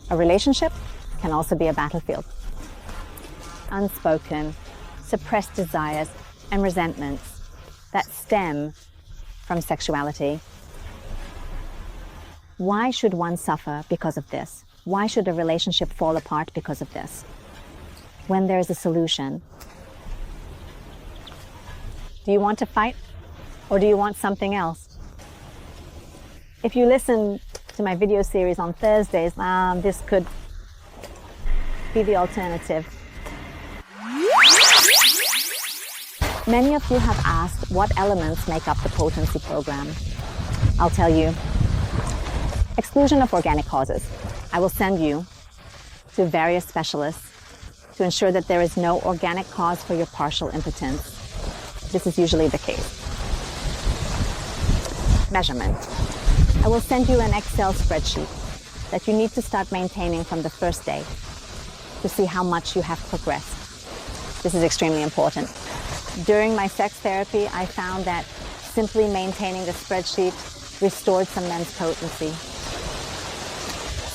A relationship can also be a battlefield. Unspoken, suppressed desires and resentments that stem from sexuality. Why should one suffer because of this? Why should a relationship fall apart because of this? When there is a solution. Do you want to fight or do you want something else? If you listen to my video series on Thursdays, this could be the alternative. Many of you have asked what elements make up the potency program. I'll tell you. Exclusion of organic causes. I will send you to various specialists to ensure that there is no organic cause for your partial impotence. This is usually the case. Measurement. I will send you an Excel spreadsheet that you need to start maintaining from the first day to see how much you have progressed. This is extremely important. During my sex therapy, I found that simply maintaining the spreadsheet restored some men's potency.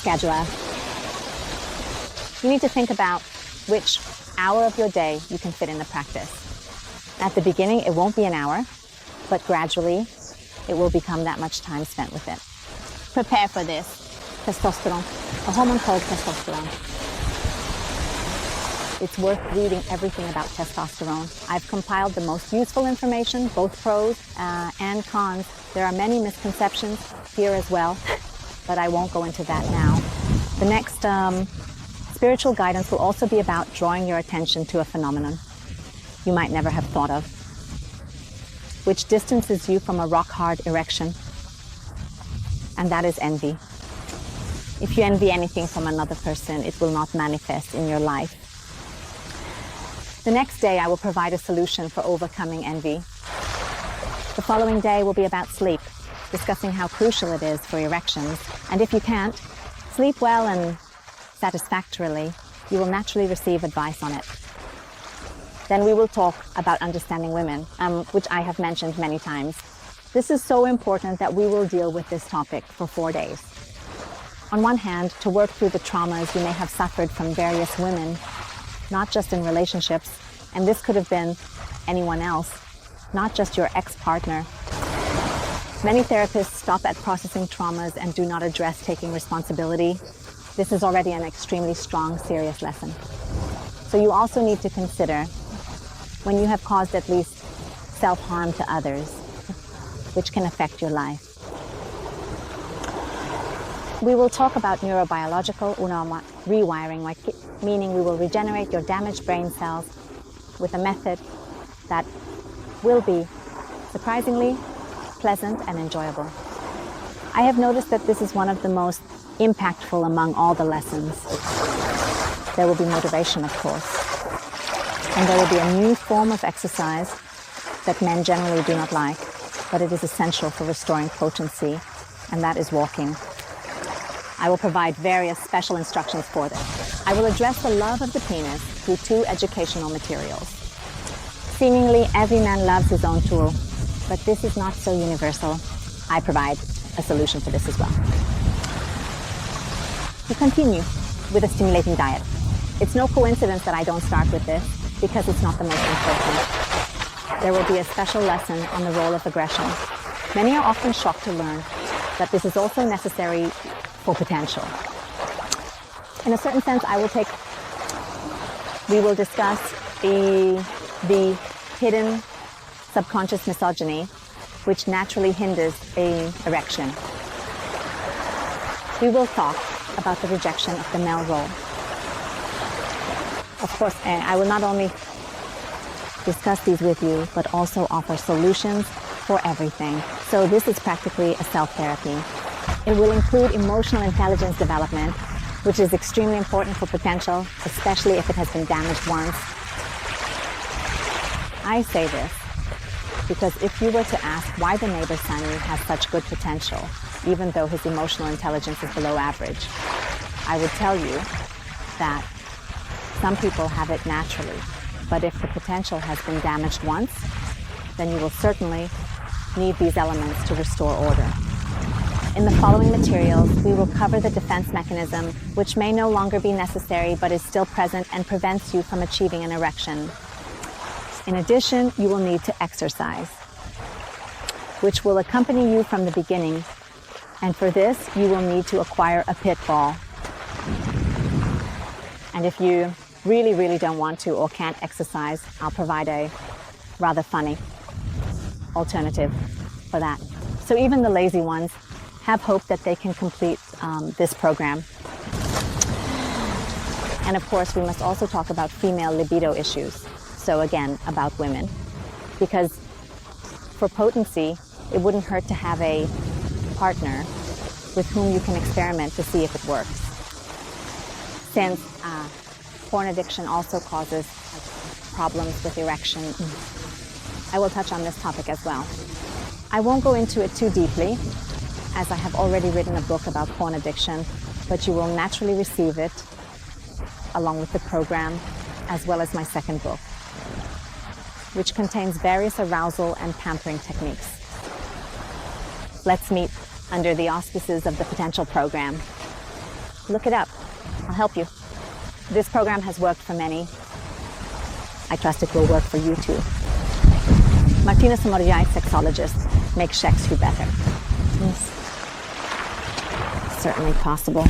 Schedule. You need to think about which hour of your day you can fit in the practice. At the beginning, it won't be an hour, but gradually, it will become that much time spent with it. Prepare for this. Testosterone, a hormone called testosterone. It's worth reading everything about testosterone. I've compiled the most useful information, both pros and cons. There are many misconceptions here as well, but I won't go into that now. The next spiritual guidance will also be about drawing your attention to a phenomenon you might never have thought of, which distances you from a rock-hard erection, and that is envy. If you envy anything from another person, it will not manifest in your life. The next day, I will provide a solution for overcoming envy. The following day will be about sleep, discussing how crucial it is for erections. And if you can't sleep well and satisfactorily, you will naturally receive advice on it. Then we will talk about understanding women, which I have mentioned many times. This is so important that we will deal with this topic for 4 days. On one hand, to work through the traumas you may have suffered from various women, not just in relationships, and this could have been anyone else, not just your ex-partner. Many therapists stop at processing traumas and do not address taking responsibility. This is already an extremely strong, serious lesson. So you also need to consider when you have caused at least self-harm to others, which can affect your life. We will talk about neurobiological rewiring, meaning we will regenerate your damaged brain cells with a method that will be surprisingly pleasant and enjoyable. I have noticed that this is one of the most impactful among all the lessons. There will be motivation, of course, and there will be a new form of exercise that men generally do not like, but it is essential for restoring potency, and that is walking. I will provide various special instructions for this. I will address the love of the penis through 2 educational materials. Seemingly, every man loves his own tool, but this is not so universal. I provide a solution for this as well. We continue with a stimulating diet. It's no coincidence that I don't start with this, because it's not the most important. There will be a special lesson on the role of aggression. Many are often shocked to learn that this is also necessary for potential. In a certain sense, we will discuss the hidden subconscious misogyny, which naturally hinders an erection. We will talk about the rejection of the male role. Of course, I will not only discuss these with you, but also offer solutions for everything. So this is practically a self-therapy. It will include emotional intelligence development, which is extremely important for potential, especially if it has been damaged once. I say this because if you were to ask why the neighbor's son has such good potential, even though his emotional intelligence is below average, I would tell you that some people have it naturally, but if the potential has been damaged once, then you will certainly need these elements to restore order. In the following materials, we will cover the defense mechanism, which may no longer be necessary but is still present and prevents you from achieving an erection. In addition, you will need to exercise, which will accompany you from the beginning. And for this, you will need to acquire a pit ball. And if you really don't want to or can't exercise, I'll provide a rather funny alternative for that. So even the lazy ones have hope that they can complete this program. And of course, we must also talk about female libido issues. So again, about women. Because for potency, it wouldn't hurt to have a partner with whom you can experiment to see if it works. Since porn addiction also causes problems with erection, I will touch on this topic as well. I won't go into it too deeply, as I have already written a book about porn addiction, but you will naturally receive it along with the program, as well as my second book, which contains various arousal and pampering techniques. Let's meet under the auspices of the potential program. Look it up. I'll help you. This program has worked for many. I trust it will work for you too. Martina Samoriai, sexologist, makes sex you better. Yes. Certainly possible.